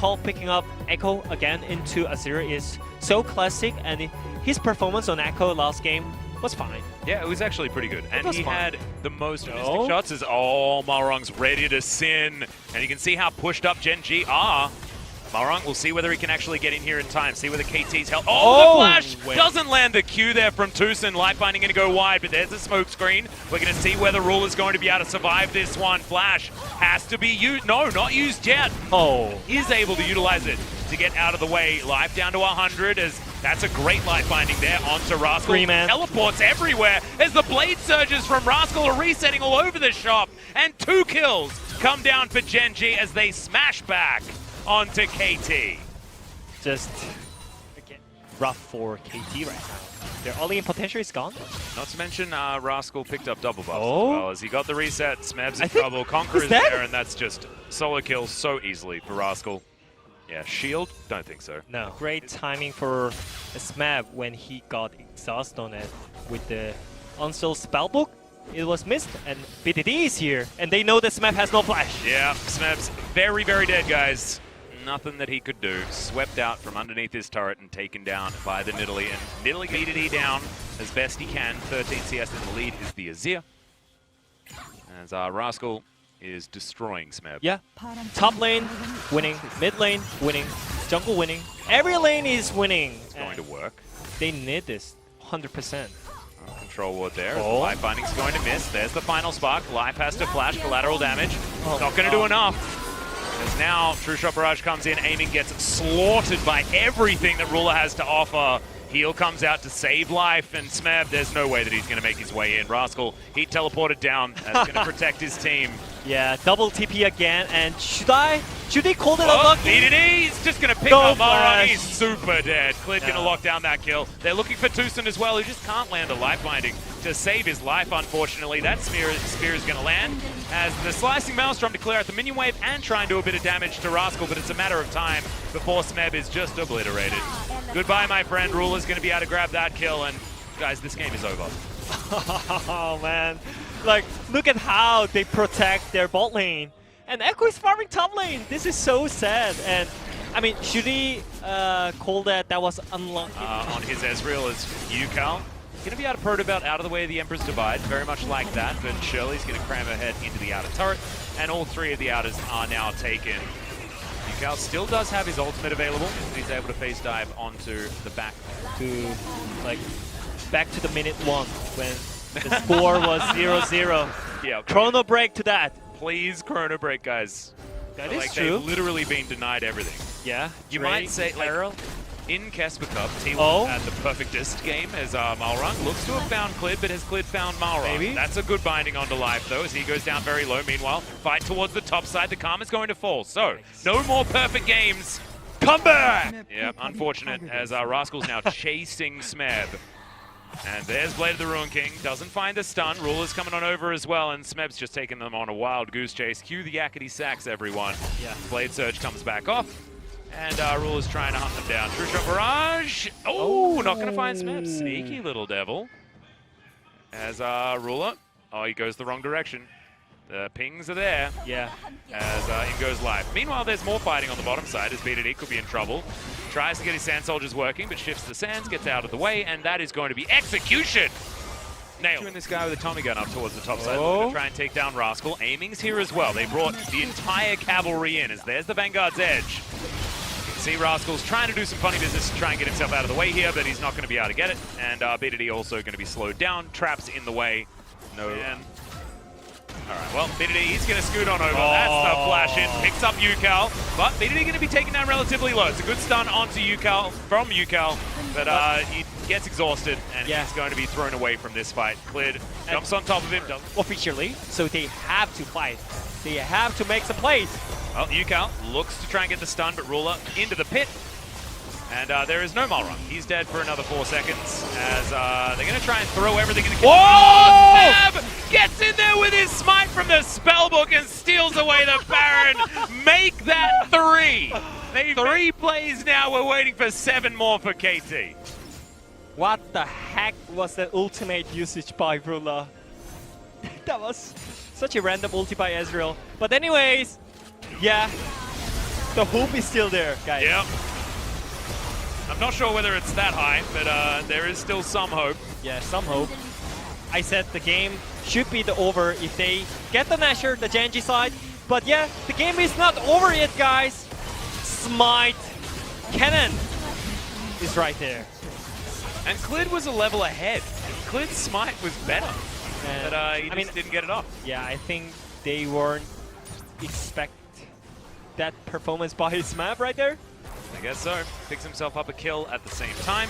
Call picking up Echo again into Azir is so classic, and his performance on Echo last game was fine. Yeah, it was actually pretty good. And he had the most mystic Oh. shots as Malrong's ready to sin. And you can see how pushed up Gen G are. Malrong will see whether he can actually get in here in time. See whether KT's help. Oh, the flash doesn't land the Q there from Tucson. Lightbinding going to go wide, but there's a smoke screen. We're going to see whether Ruler's going to be able to survive this one. Flash has to be used. No, not used yet. Oh. Is able to utilize it to get out of the way. Life down to 100 as that's a great light binding there onto Rascal. Teleports everywhere as the blade surges from Rascal are resetting all over the shop. And 2 kills come down for Gen G as they smash back onto KT. Just again, rough for KT right now. Their all-in potential is gone. Not to mention Rascal picked up double buffs as Oh. well as he got the reset. Smeb's in trouble. Conqueror's there, and that's just solo kills so easily for Rascal. Yeah, shield? Don't think so. No. Great timing for Smeb when he got exhaust on it with the unsealed spellbook. It was missed, and BDD is here, and they know that Smeb has no flash. Yeah, Smeb's very, very dead, guys. Nothing that he could do. Swept out from underneath his turret and taken down by the Nidalee. And Nidalee BDD down as best he can. 13 CS in the lead is the Azir. As Rascal is destroying Smeb. Yeah, top lane winning, mid lane winning, jungle winning. Every lane is winning. It's going to work. They need this 100%. Control ward there. Life binding's going to miss. There's the final spark. Life has to flash collateral damage. Not going to do enough. As now True Shot Barrage comes in, aiming gets slaughtered by everything that Ruler has to offer. Heal comes out to save life, and Smeb, there's no way that he's going to make his way in. Rascal, he teleported down. That's going to protect his team. Yeah, double TP again, and should he call it unlucky? He's just going to pick up Malrong. He's super dead. Clid going to lock down that kill. They're looking for Tucson as well, who just can't land a life binding to save his life, unfortunately. That spear is going to land as the Slicing Maelstrom to clear out the minion wave and try and do a bit of damage to Rascal, but it's a matter of time before Smeb is just obliterated. Goodbye, my friend. Ruler's going to be able to grab that kill, and guys, this game is over. Oh, man. Like, look at how they protect their bot lane. And Echo is farming top lane. This is so sad. And, I mean, should he call that was unlucky? On his Ezreal is Yukal. Going to be able to proto-belt out of the way of the Emperor's Divide, very much like that, but Shirley's going to cram her head into the outer turret, and all 3 of the outers are now taken. Yukal still does have his ultimate available, but he's able to face dive onto the back. Back to the minute 1 when the score was 0-0. Yeah. Chrono break to that. Please chrono break, guys. That is true. true. They've literally been denied everything. Yeah. You might say, like, in Casper Cup, T1 had the perfectest game as Malrong looks to have found Clid, but has Clid found Malrong? Maybe. That's a good binding onto life, though, as he goes down very low. Meanwhile, fight towards the top side. The Karma's going to fall. So, no more perfect games. Come back! Yeah, unfortunate, as Rascal's now chasing Smeb. And there's Blade of the Ruin King. Doesn't find the stun. Ruler's coming on over as well, and Smeb's just taking them on a wild goose chase. Cue the yakety sacks, everyone. Yeah. Blade Surge comes back off. And Ruler's trying to hunt them down. True Shot Barrage. Oh, not going to find Smeb. Sneaky little devil. As Ruler. Oh, he goes the wrong direction. The pings are there. Yeah. As in goes live. Meanwhile, there's more fighting on the bottom side as BDD could be in trouble. Tries to get his Sand Soldiers working, but shifts the sands, gets out of the way, and that is going to be execution. Nailed. This guy with a Tommy gun up towards the top side, looking to try and take down Rascal. Aiming's here as well. They brought the entire cavalry in as there's the Vanguard's edge. You can see Rascal's trying to do some funny business to try and get himself out of the way here, but he's not going to be able to get it. And BDD also going to be slowed down. Traps in the way. No. Alright, well, BDD, he's going to scoot on over. That's the flash in. Picks up Yukal, but BDD going to be taken down relatively low. It's a good stun onto Yukal, from Yukal, but he gets exhausted, and he's going to be thrown away from this fight. Clid jumps on top of him. Officially, so they have to fight. They have to make some plays. Well, Yukal looks to try and get the stun, but Ruler into the pit. And there is no Malrong. He's dead for another 4 seconds as they're going to try and throw everything in the kitchen. Oh! Stab gets in there with his smite from the spellbook and steals away the Baron. Make that 3. 3 plays now. We're waiting for 7 more for KT. What the heck was that ultimate usage by Ruler? That was such a random ulti by Ezreal. But anyways, yeah. The hope is still there, guys. Yep. I'm not sure whether it's that high, but there is still some hope. Yeah, some hope. I said the game should be over if they get the Nashor, the Genji side. But yeah, the game is not over yet, guys. Smite Cannon is right there. And Clid was a level ahead. Clid's Smite was better, And, but he just didn't get it off. Yeah, I think they weren't expect that performance by his map right there. I guess so. Picks himself up a kill at the same time.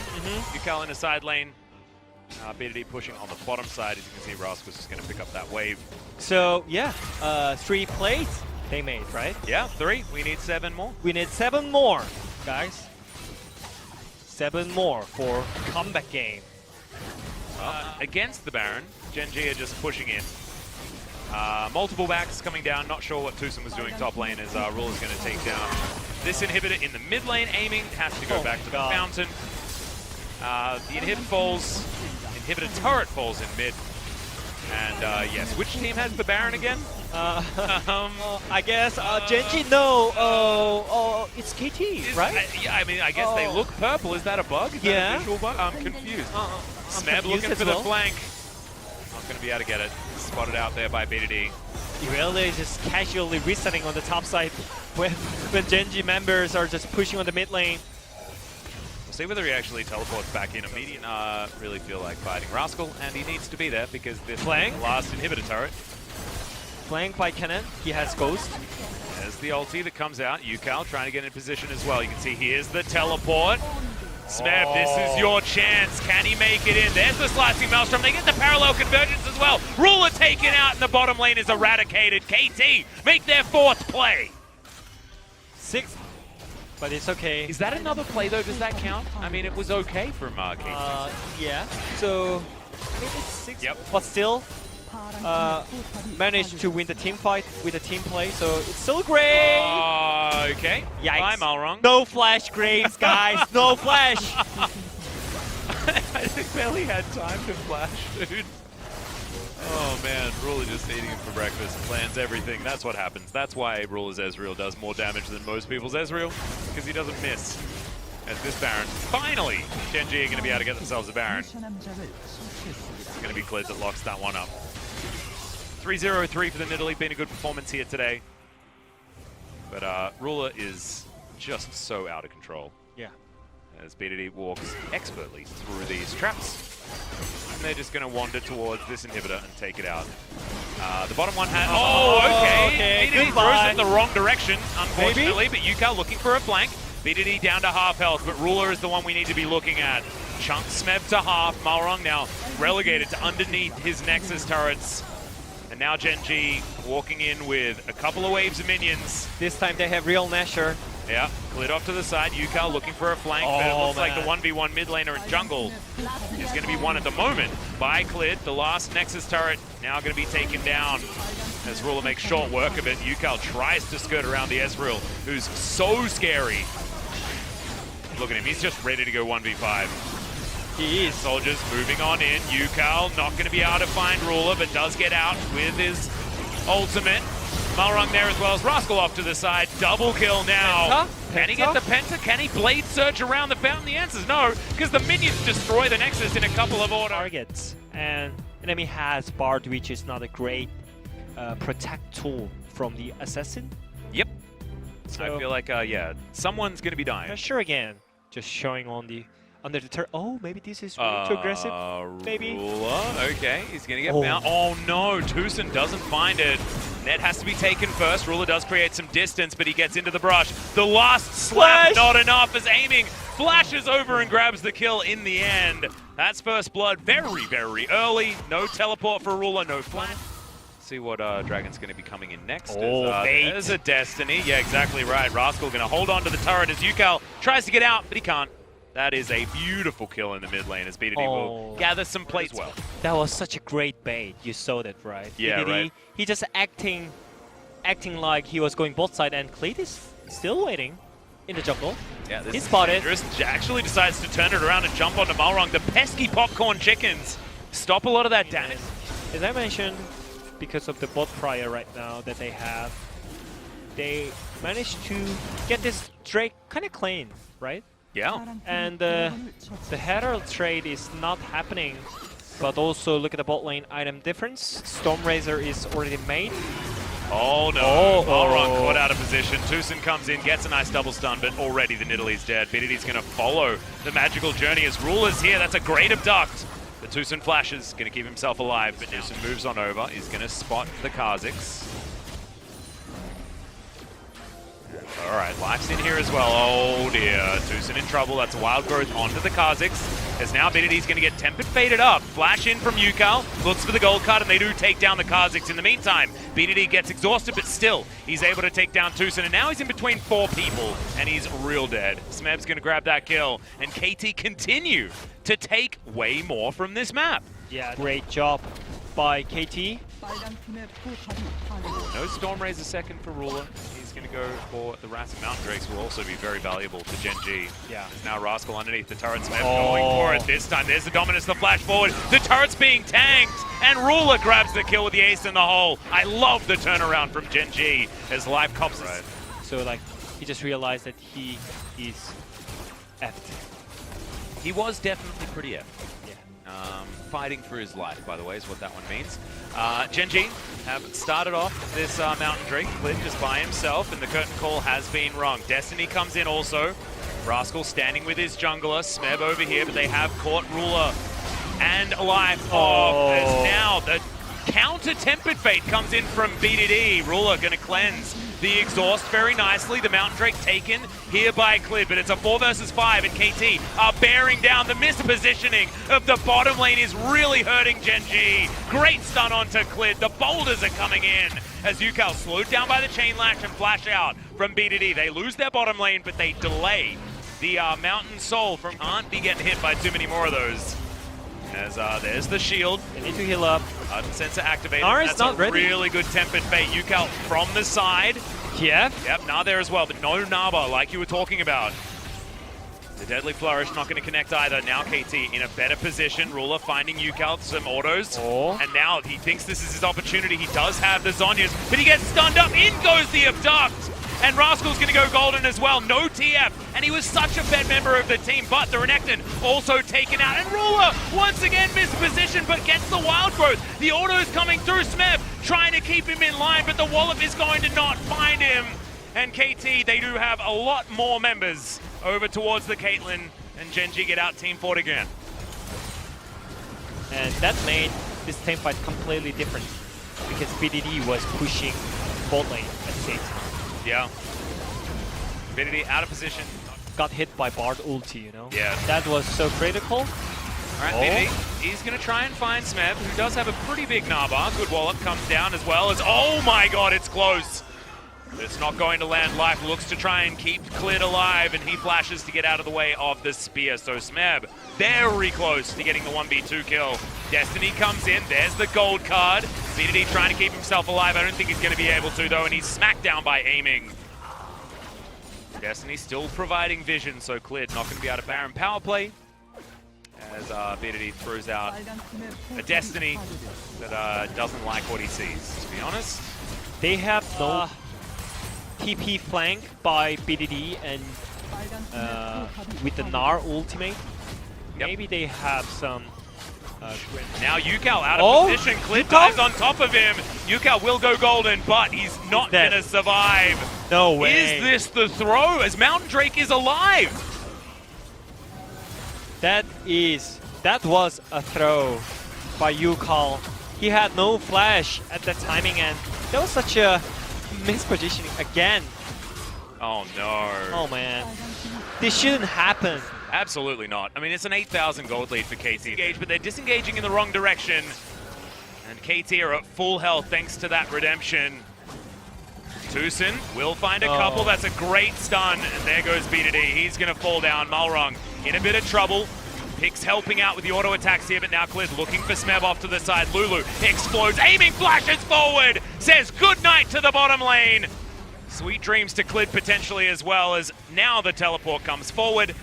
Yukal in a side lane. BDD pushing on the bottom side. As you can see, Rask was just going to pick up that wave. So yeah, 3 plays they made, right? Yeah, 3. We need 7 more. We need 7 more, guys. 7 more for comeback game. Against the Baron, Genji are just pushing in. Multiple backs coming down. Not sure what Tucson was doing top lane as Rule is going to take down this inhibitor in the mid lane. Aiming has to go back to the fountain. The inhib falls. Inhibitor turret falls in mid. And yes, which team has the Baron again? I guess Genji. No. It's KT, right? Yeah, I mean, I guess they look purple. Is that a bug? Is that a visual bug? I'm confused. Smeb looking for the flank. Not going to be able to get it. Spotted out there by BDD. Really just casually resetting on the top side when Genji members are just pushing on the mid lane. We'll see whether he actually teleports back in immediately. Really feel like fighting Rascal, and he needs to be there because this is the last inhibitor turret. Flanked by Cannon, he has Ghost. There's the ulti that comes out. Yukal trying to get in position as well. You can see here's the teleport. Smeb, this is your chance. Can he make it in? There's the slicing maelstrom. They get the parallel convergence as well. Ruler taken out, and the bottom lane is eradicated. KT make their 4th play. 6th, but it's okay. Is that another play though? Does that count? I mean, it was okay from KT. Yeah. So I mean, it's 6th, Yep. but still managed to win the team fight with the team play. So it's still great. Okay. Yikes. I'm all wrong. No flash, Graves, guys. No flash. I barely had time to flash, dude. Oh man, Ruler just eating him for breakfast, plans everything. That's what happens. That's why Ruler's Ezreal does more damage than most people's Ezreal, because he doesn't miss. As this Baron, finally, Genji are going to be able to get themselves a Baron. It's going to be Clid that locks that one up. 3-0-3 for the Nidalee, been a good performance here today. But Ruler is just so out of control. Yeah. As BDD walks expertly through these traps. And they're just going to wander towards this inhibitor and take it out. The bottom one has... okay. BDD throws it the wrong direction, unfortunately. Maybe? But Yukal looking for a flank. BDD down to half health, but Ruler is the one we need to be looking at. Chunk Smeb to half. Malrong now relegated to underneath his Nexus turrets. And now Genji walking in with a couple of waves of minions. This time they have real Nashor. Yeah, Clid off to the side. Yukal looking for a flank, but it looks like the 1v1 mid laner in jungle is going to be won at the moment by Clid. The last Nexus turret now going to be taken down as Ruler makes short work of it. Yukal tries to skirt around the Ezreal, who's so scary. Look at him, he's just ready to go 1v5. He is. Soldiers moving on in. Yukal not going to be able to find Ruler, but does get out with his ultimate. Malrong there as well as Rascal off to the side. Double kill now. Can he get the Penta? Can he blade search around the fountain? The answer is no, because the minions destroy the Nexus in a couple of orders. Targets. And enemy has Bard, which is not a great protect tool from the Assassin. Yep. So I feel like, yeah, someone's going to be dying. Sure again. Just showing on the... under the turret. Oh, maybe this is really too aggressive. Maybe. Ruler, okay, he's gonna get bound. Oh no, Tucson doesn't find it. Net has to be taken first. Ruler does create some distance, but he gets into the brush. The last slap, not enough, as aiming flashes over and grabs the kill in the end. That's first blood very, very early. No teleport for Ruler, no flash. See what Dragon's going to be coming in next. There's a Destiny. Yeah, exactly right. Rascal going to hold on to the turret as Yukal tries to get out, but he can't. That is a beautiful kill in the mid lane as BDD will gather some plates well. That was such a great bait. You saw that, right? Yeah, BDD, right. He just acting like he was going both sides, and Cleat is still waiting in the jungle. Yeah, this he is spotted. dangerous. Actually decides to turn it around and jump onto Malrong. The pesky popcorn chickens stop a lot of that damage. As I mentioned, because of the bot prior right now that they have, they managed to get this Drake kind of clean, right? Yeah. And the Herald trade is not happening. But also look at the bot lane item difference. Stormrazor is already made. Oh no, Malrung caught out of position. Tucson comes in, gets a nice double stun, but already the Nidalee's dead. Bididi's going to follow the magical journey as Ruler's here. That's a great abduct. The Tucson flashes, going to keep himself alive, but Tucson moves on over. He's going to spot the Kha'Zix. All right, Life's in here as well. Oh dear, Tucson in trouble. That's a wild growth onto the Kha'Zix. As now Bididi's going to get tempered faded up. Flash in from Yukal, looks for the gold card, and they do take down the Kha'Zix. In the meantime, Bididi gets exhausted, but still, he's able to take down Tucson, and now he's in between 4 people, and he's real dead. Smeb's going to grab that kill, and KT continue to take way more from this map. Yeah, great job by KT. No Stormrazor second for Ruler. He's going to go for the Wrath of Mountain Drakes, will also be very valuable to Gen G. Yeah. Now Rascal underneath the turret. Smeb going for it this time. There's the dominance, the flash forward. The turret's being tanked, and Ruler grabs the kill with the ace in the hole. I love the turnaround from Gen G as Life cops right. So like, he just realized that he is effed. He was definitely pretty effed. Yeah. Fighting for his life, by the way, is what that one means. Gen G have started off this Mountain Drake. Clid just by himself, and the curtain call has been rung. Destiny comes in also. Rascal standing with his jungler. Smeb over here, but they have caught Ruler and Life off. As now the counter Tempered Fate comes in from BDD. Ruler going to cleanse the exhaust very nicely. The Mountain Drake taken here by Clid, but it's a 4 versus 5, and KT are bearing down. The mispositioning of the bottom lane is really hurting Gen G. Great stun onto Clid. The boulders are coming in as Yukal slowed down by the chain lash and flash out from BDD. They lose their bottom lane, but they delay the Mountain Soul from can't be getting hit by too many more of those. As there's the shield. They need to heal up. Sensor activated. That's not ready. Really good Tempered Fate. Yukal from the side. Yeah. Yep, Nah there as well, but no Naba like you were talking about. The Deadly Flourish not going to connect either. Now KT in a better position. Ruler finding Yukal some autos. And now he thinks this is his opportunity. He does have the Zhonya's, but he gets stunned up. In goes the abduct. And Rascal's going to go golden as well. No TF. And he was such a bad member of the team. But the Renekton also taken out. And Ruler once again mispositioned, but gets the wild growth. The autos coming through. Smeb trying to keep him in line, but the Wallop is going to not find him. And KT, they do have a lot more members over towards the Caitlyn. And Gen G get out team fought again. And that made this team fight completely different. Because BDD was pushing bot lane at the same time. Yeah. Bididy out of position. Got hit by Bard ulti, you know? Yeah. That was so critical. Alright, Bididy, he's going to try and find Smeb, who does have a pretty big Naba. Good Wallop comes down as well as, oh my god, it's close. But it's not going to land. Life looks to try and keep Clid alive, and he flashes to get out of the way of the spear. So Smeb, very close to getting the 1v2 kill. Destiny comes in, there's the gold card. BDD trying to keep himself alive. I don't think he's going to be able to though, and he's smacked down by aiming. Destiny still providing vision, so Clid not going to be out of Baron power play. As BDD throws out a Destiny that doesn't like what he sees, to be honest. They have no TP flank by BDD and with the Gnar ultimate. Maybe they have some... now Yukal out of position. Clid dives on top of him. Yukal will go golden, but he's not going to survive. No way. Is this the throw as Mountain Drake is alive? That was a throw by Yukal. He had no flash at the timing, and that was such a mispositioning again. Oh no. Oh man. This shouldn't happen. Absolutely not. I mean, it's an 8,000 gold lead for KT. But they're disengaging in the wrong direction. And KT are at full health thanks to that redemption. Tucson will find a couple. That's a great stun. And there goes BDD. He's going to fall down. Malrung in a bit of trouble. Pix helping out with the auto attacks here, but now Clid looking for Smeb off to the side. Lulu explodes, aiming, flashes forward, says goodnight to the bottom lane. Sweet dreams to Clid potentially as well, as now the teleport comes forward.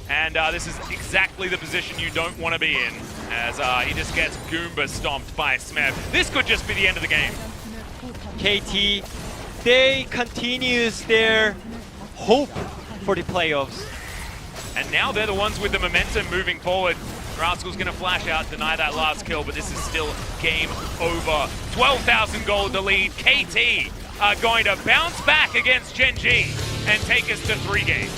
And this is exactly the position you don't want to be in, as he just gets Goomba stomped by Smeb. This could just be the end of the game. KT they continues their hope for the playoffs. And now they're the ones with the momentum moving forward. Rascal's going to flash out, deny that last kill, but this is still game over. 12,000 gold to lead. KT are going to bounce back against Gen G and take us to 3 games.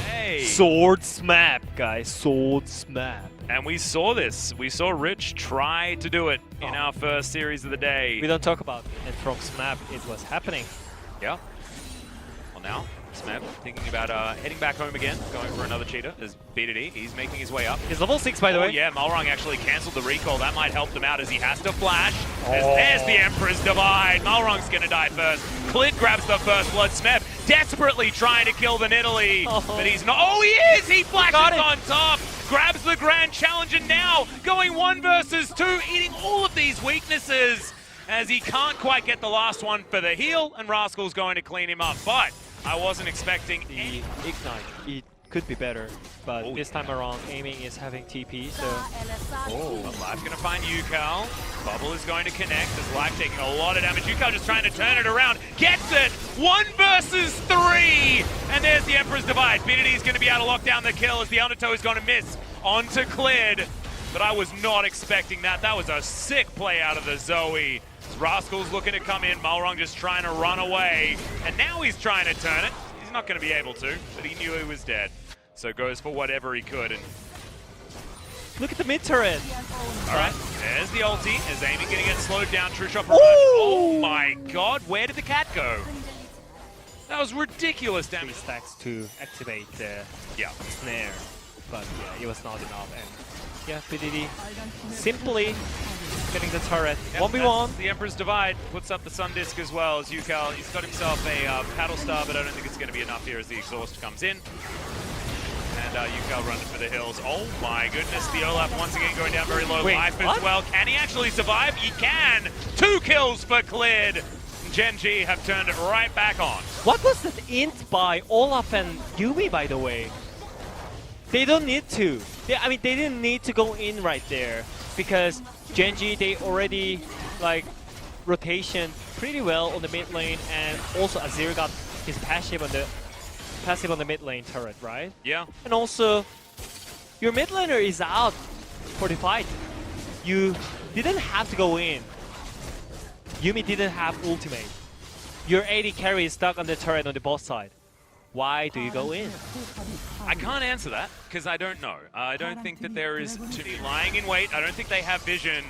Hey. Sword smap, guys. Sword smap. And we saw this. We saw Rich try to do it in our first series of the day. We don't talk about it. And from smap, it was happening. Yeah. Well, now Smeb thinking about heading back home again, going for another cheater. There's BDD. He's making his way up. He's level 6, by the way. Yeah, Malrong actually cancelled the recall. That might help them out as he has to flash. There's the Emperor's Divide. Malrong's going to die first. Clid grabs the first blood. Smeb desperately trying to kill the Nidalee, but he's not. Oh, he is! He flashes on top. Grabs the Grand Challenge, and now going 1 versus 2, eating all of these weaknesses as he can't quite get the last one for the heal, and Rascal's going to clean him up. But I wasn't expecting the Ignite. It could be better, but this time around, aiming is having TP, so... Live's going to find Yukal. Bubble is going to connect as Live taking a lot of damage. Yukal just trying to turn it around. Gets it! 1 versus 3! And there's the Emperor's Divide. BDD is going to be able to lock down the kill as the Undertow is going to miss onto Clid. But I was not expecting that. That was a sick play out of the Zoe. Rascal's looking to come in, Malrong just trying to run away, and now he's trying to turn it. He's not going to be able to, but he knew he was dead. So goes for whatever he could. And look at the mid turret. All right, there's the ulti. As Amy going to get slowed down, True Shot arrives. Oh my god, where did the cat go? That was ridiculous damage. 3 stacks to activate the snare, but yeah, it was not enough. And yeah, BDD simply getting the turret. 1v1. The Emperor's Divide puts up the Sun Disc as well as Yukal. He's got himself a paddle star, but I don't think it's going to be enough here as the exhaust comes in. And Yukal running for the hills. Oh my goodness, the Olaf once again going down very low life as well. Can he actually survive? He can! 2 kills for Clid. Gen G have turned it right back on. What was that int by Olaf and Yumi, by the way? They don't need to. I mean, they didn't need to go in right there because Gen G, they already like rotation pretty well on the mid lane, and also Azir got his passive on the mid lane turret, right? Yeah. And also, your mid laner is out for the fight. You didn't have to go in. Yumi didn't have ultimate. Your AD carry is stuck on the turret on the boss side. Why do you go in? I can't answer that because I don't know. I don't think that there is to be lying in wait. I don't think they have vision.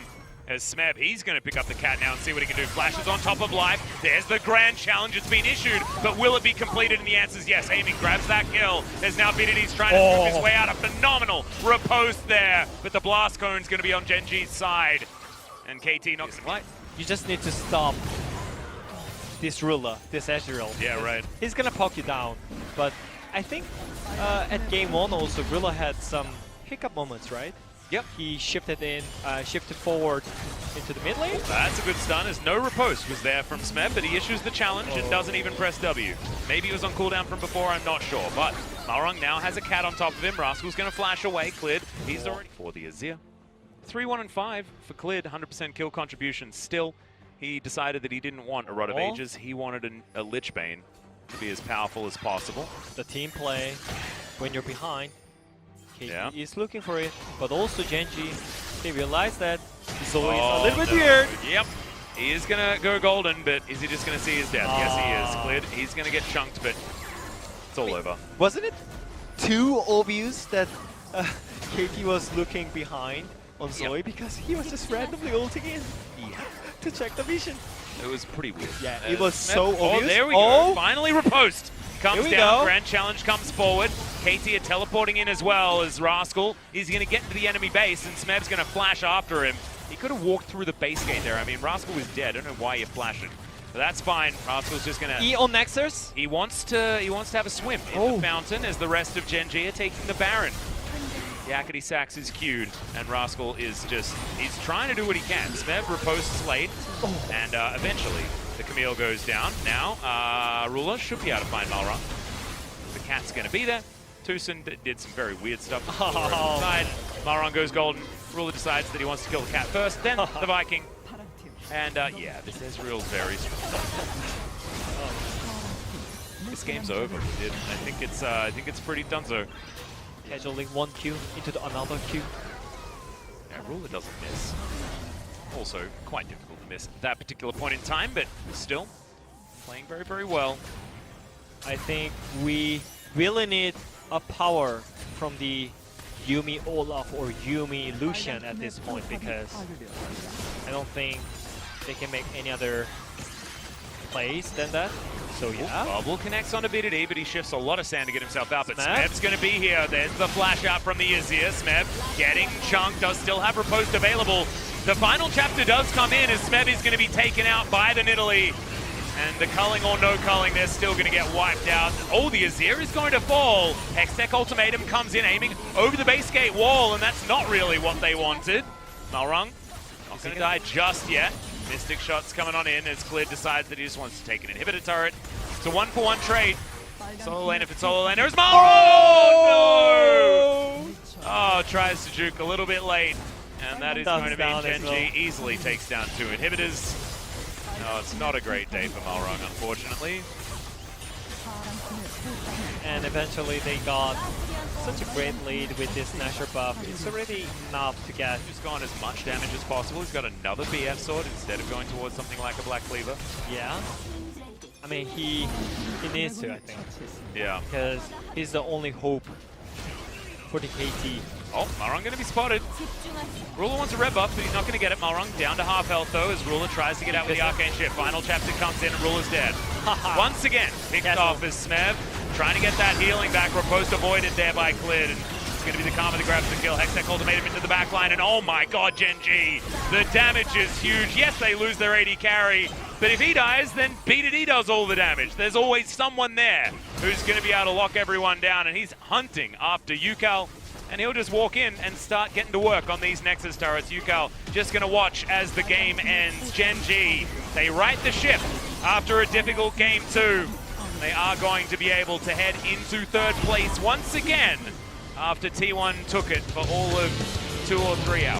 As Smeb, he's going to pick up the cat now and see what he can do. Flashes on top of Life. There's the Grand Challenge. It's been issued, but will it be completed? And the answer is yes. Aiming grabs that kill. There's now BDD's trying to scoop his way out. A phenomenal riposte there, but the Blast Cone's going to be on Gen G's side. And KT knocks it. You just need to stop this ruler, this Ezreal. Yeah, right. He's gonna poke you down, but I think at game 1 also Rilla had some hiccup moments, right? Yep. He shifted forward into the mid lane. That's a good stun, as no riposte was there from Smeb, but he issues the challenge and doesn't even press W. Maybe he was on cooldown from before, I'm not sure, but Malrong now has a cat on top of him. Rascal's gonna flash away. Clid, he's already for the Azir. 3-1-5 for Clid, 100% kill contribution still. He decided that he didn't want a Rod of Ages. He wanted a Lich Bane to be as powerful as possible. The team play, when you're behind, KT is looking for it, but also Gen G, they realize that Zoe is a little bit weird. Yep, he is going to go golden, but is he just going to see his death? Yes, he is. Clid, he's going to get chunked, but it's all over. Wasn't it too obvious that KT was looking behind on Zoe because he was just randomly ulting in to check the vision? It was pretty weird. Yeah, it was so obvious. Oh, there we go. Finally riposte. Comes down, Grand Challenge comes forward. KT are teleporting in as well as Rascal. He's going to get into the enemy base, and Smeb's going to flash after him. He could have walked through the base gate there. I mean, Rascal was dead. I don't know why you're flashing. But that's fine. Rascal's just going to... E on Nexus? He wants to have a swim in the fountain as the rest of Gen G are taking the Baron. Yakety Sax is queued, and Rascal is just, he's trying to do what he can. Smeb riposts late, and eventually the Camille goes down. Now, Ruler should be able to find Malrong. The cat's going to be there. Tucson did some very weird stuff. Malrong goes golden. Ruler decides that he wants to kill the cat first, then the Viking. And yeah, this Ezreal's very strong. this game's over. I think it's pretty donezo. Scheduling one queue into another queue. Yeah, Ruler doesn't miss. Also quite difficult to miss at that particular point in time, but still playing very, very well. I think we really need a power from the Yumi Olaf or Yumi Lucian at this point, because I don't think they can make any other plays than that. So yeah. Bubble connects onto BDD, but he shifts a lot of sand to get himself out. But Smeb. Smeb's going to be here. There's the flash out from the Azir. Smeb getting chunked, does still have riposte available. The final chapter does come in as Smeb is going to be taken out by the Nidalee. And the culling or no culling, they're still going to get wiped out. Oh, the Azir is going to fall. Hextech Ultimatum comes in, aiming over the base gate wall, and that's not really what they wanted. Malrung not going to die just yet. Mystic shots coming on in as Clear decides that he just wants to take an inhibitor turret. It's a 1-for-1 trade. Solo laner for solo laner is Malrung! Oh, no! Oh, tries to juke a little bit late. And that is going to be Genji. Easily takes down 2 inhibitors. No, it's not a great day for Malrung, unfortunately. And eventually they got such a great lead with this Nashor buff. It's already enough to get... Just gone as much damage as possible. He's got another BF sword instead of going towards something like a Black Cleaver. Yeah. I mean, he needs to, I think. Yeah. Because he's the only hope for the KT. Oh, Malrung going to be spotted. Ruler wants a red buff, but he's not going to get it. Malrung down to half health, though, as Ruler tries to get out with the Arcane Shift. Final chapter comes in, and Ruler's dead. Once again, picked off as Smeb, trying to get that healing back. Riposte avoided there by Clid, and it's going to be the Karma that grabs the kill. Hextech Ultimatum into the back line, and oh my god, Genji! The damage is huge. Yes, they lose their AD carry, but if he dies, then BDD does all the damage. There's always someone there who's going to be able to lock everyone down, and he's hunting after Yukal. And he'll just walk in and start getting to work on these Nexus turrets. Yukal just going to watch as the game ends. Genji, they right the ship after a difficult game 2. They are going to be able to head into 3rd place once again after T1 took it for all of 2 or 3 hours.